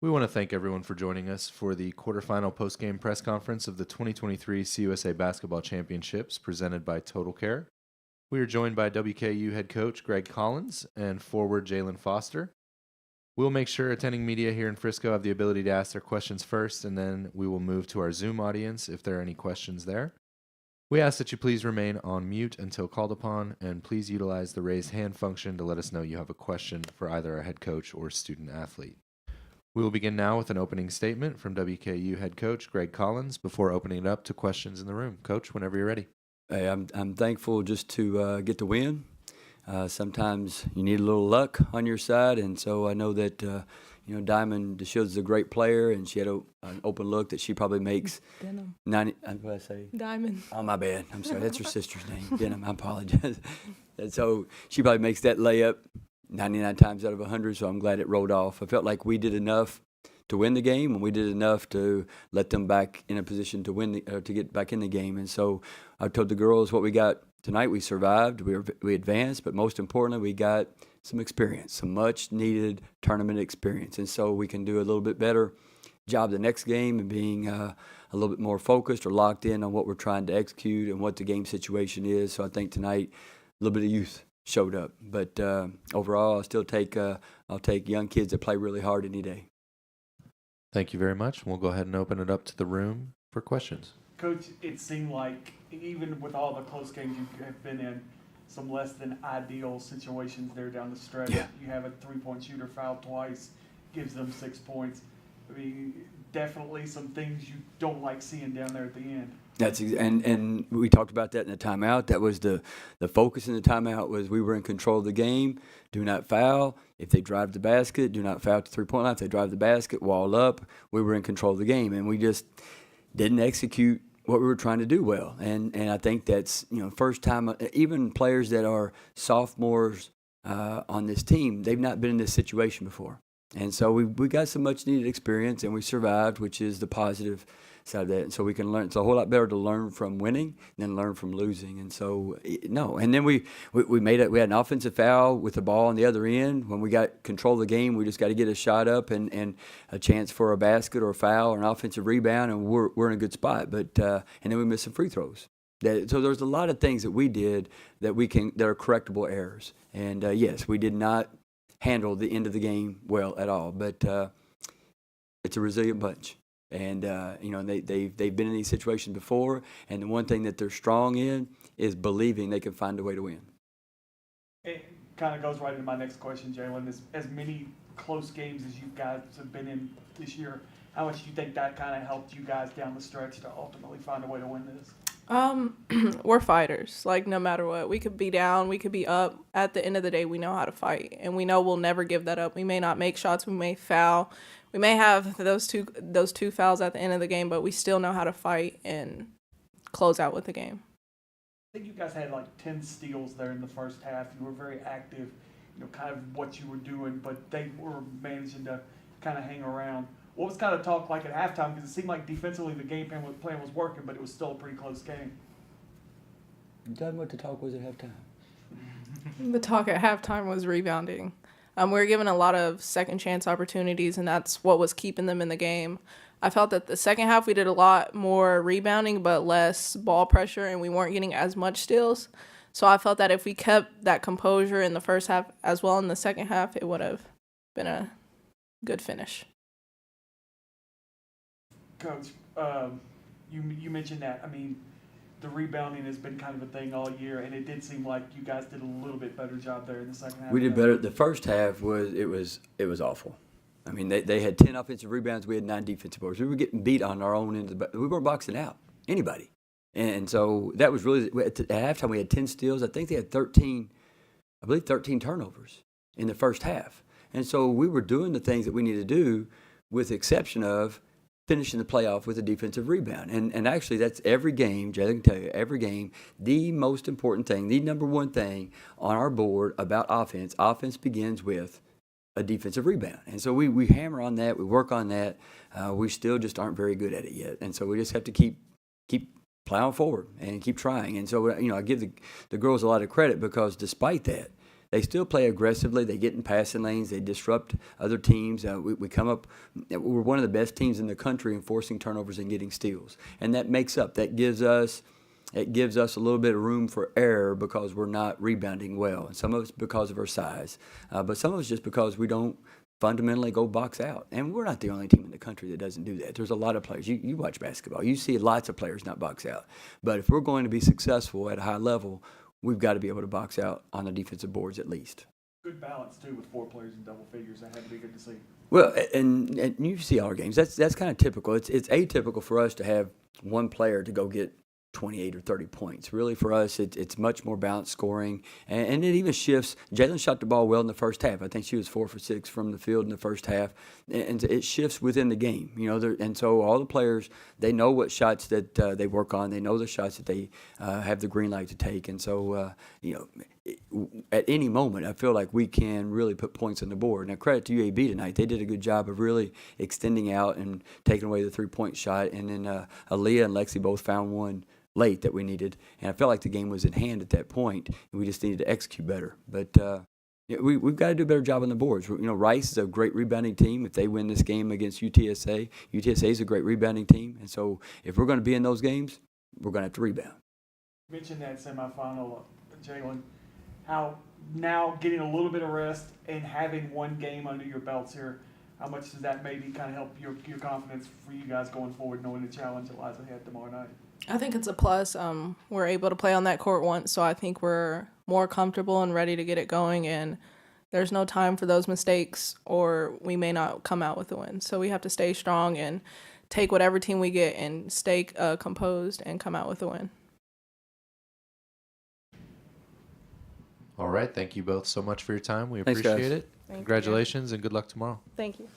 We want to thank everyone for joining us for the quarterfinal postgame press conference of the 2023 CUSA Basketball Championships presented by Total Care. We are joined by WKU head coach Greg Collins and forward Jalen Foster. We'll make sure attending media here in Frisco have the ability to ask their questions first, and then we will move to our Zoom audience if there are any questions there. We ask that you please remain on mute until called upon, and please utilize the raise hand function to let us know you have a question for either our head coach or student athlete. We will begin now with an opening statement from WKU head coach Greg Collins before opening it up to questions in the room. Coach, whenever you're ready. Hey, I'm thankful just to get to win. Sometimes you need a little luck on your side, and so I know that Diamond DeShields is a great player, and she had an open look that she probably makes. Denham. 90. What did I say? Diamond. Oh, my bad. I'm sorry. That's her sister's name. Denham. I apologize. And so she probably makes that layup 99 times out of 100. So I'm glad it rolled off. I felt like we did enough to win the game, and we did enough to let them back in a position to win to get back in the game. And so I told the girls what we got tonight. We survived, we advanced, but most importantly, we got some experience, some much-needed tournament experience. And so we can do a little bit better job the next game and being a little bit more focused or locked in on what we're trying to execute and what the game situation is. So I think tonight a little bit of youth showed up. But overall, I'll take young kids that play really hard any day. Thank you very much. We'll go ahead and open it up to the room for questions. Coach, it seemed like even with all the close games you have been in, some less than ideal situations there down the stretch. Yeah. You have a three-point shooter fouled twice, gives them 6 points. I mean, definitely some things you don't like seeing down there at the end. And we talked about that in the timeout. That was the focus in the timeout was we were in control of the game. Do not foul. If they drive the basket, do not foul at the three-point line. If they drive the basket, wall up. We were in control of the game, and we just didn't execute what we were trying to do well. And I think that's first time. Even players that are sophomores on this team, they've not been in this situation before. And so we got some much needed experience, and we survived, which is the positive side of that. And so we can learn. It's a whole lot better to learn from winning than learn from losing. And so no. And then we made it. We had an offensive foul with the ball on the other end. When we got control of the game, we just got to get a shot up and a chance for a basket or a foul or an offensive rebound, and we're in a good spot. But and then we missed some free throws. So there's a lot of things that we did that are correctable errors. And yes, we did not handle the end of the game well at all. But it's a resilient bunch. And they've been in these situations before, and the one thing that they're strong in is believing they can find a way to win. It kind of goes right into my next question, Jalen. As many close games as you guys have been in this year, how much do you think that kind of helped you guys down the stretch to ultimately find a way to win this? We're fighters. Like, no matter what, we could be down, we could be up. At the end of the day, we know how to fight, and we know we'll never give that up. We may not make shots, we may foul, we may have those two fouls at the end of the game, but we still know how to fight and close out with the game. I think you guys had like 10 steals there in the first half. You were very active, kind of what you were doing, but they were managing to kind of hang around. What was kind of talk like at halftime? Because it seemed like defensively the game plan was working, but it was still a pretty close game. Tell me what the talk was at halftime. The talk at halftime was rebounding. We were given a lot of second chance opportunities, and that's what was keeping them in the game. I felt that the second half we did a lot more rebounding but less ball pressure, and we weren't getting as much steals. So I felt that if we kept that composure in the first half as well in the second half, it would have been a good finish. Coach, you mentioned that. I mean, the rebounding has been kind of a thing all year, and it did seem like you guys did a little bit better job there in the second half. We did better. The first half was awful. I mean, they had 10 offensive rebounds. We had 9 defensive boards. We were getting beat on our own end. We weren't boxing out anybody. And so that was really – at halftime we had 10 steals. I think they had 13 turnovers in the first half. And so we were doing the things that we needed to do with the exception of finishing the playoff with a defensive rebound. And actually that's every game, Jalen can tell you, every game, the most important thing, the number one thing on our board about offense begins with a defensive rebound. And so we hammer on that, we work on that. We still just aren't very good at it yet. And so we just have to keep plowing forward and keep trying. And so, I give the girls a lot of credit because despite that, they still play aggressively. They get in passing lanes. They disrupt other teams. We come up. We're one of the best teams in the country in forcing turnovers and getting steals, and that makes up. That gives us. It gives us a little bit of room for error because we're not rebounding well. And some of it's because of our size, but some of it's just because we don't fundamentally go box out. And we're not the only team in the country that doesn't do that. There's a lot of players. You watch basketball. You see lots of players not box out. But if we're going to be successful at a high level, we've got to be able to box out on the defensive boards at least. Good balance, too, with 4 players in double figures. That had to be good to see. Well, and you see our games. That's kind of typical. It's atypical for us to have one player to go get 28 or 30 points. Really, for us, it's much more balanced scoring, and it even shifts. Jalen shot the ball well in the first half. I think she was 4 for 6 from the field in the first half, and it shifts within the game. And so all the players, they know what shots that they work on. They know the shots that they have the green light to take, and so at any moment, I feel like we can really put points on the board. Now, credit to UAB tonight. They did a good job of really extending out and taking away the 3-point shot, and then Aaliyah and Lexi both found one late that we needed, and I felt like the game was in hand at that point, and we just needed to execute better. But we've got to do a better job on the boards. Rice is a great rebounding team. If they win this game against UTSA, UTSA is a great rebounding team, and so if we're going to be in those games, we're going to have to rebound. You mentioned that semifinal, Jalen, how now getting a little bit of rest and having one game under your belts here, how much does that maybe kind of help your confidence for you guys going forward, knowing the challenge that lies ahead tomorrow night? I think it's a plus. We're able to play on that court once, so I think we're more comfortable and ready to get it going, and there's no time for those mistakes, or we may not come out with a win. So we have to stay strong and take whatever team we get and stay composed and come out with a win. All right. Thank you both so much for your time. We Thanks, guys. appreciate it. Thank you. Congratulations and good luck tomorrow. Thank you.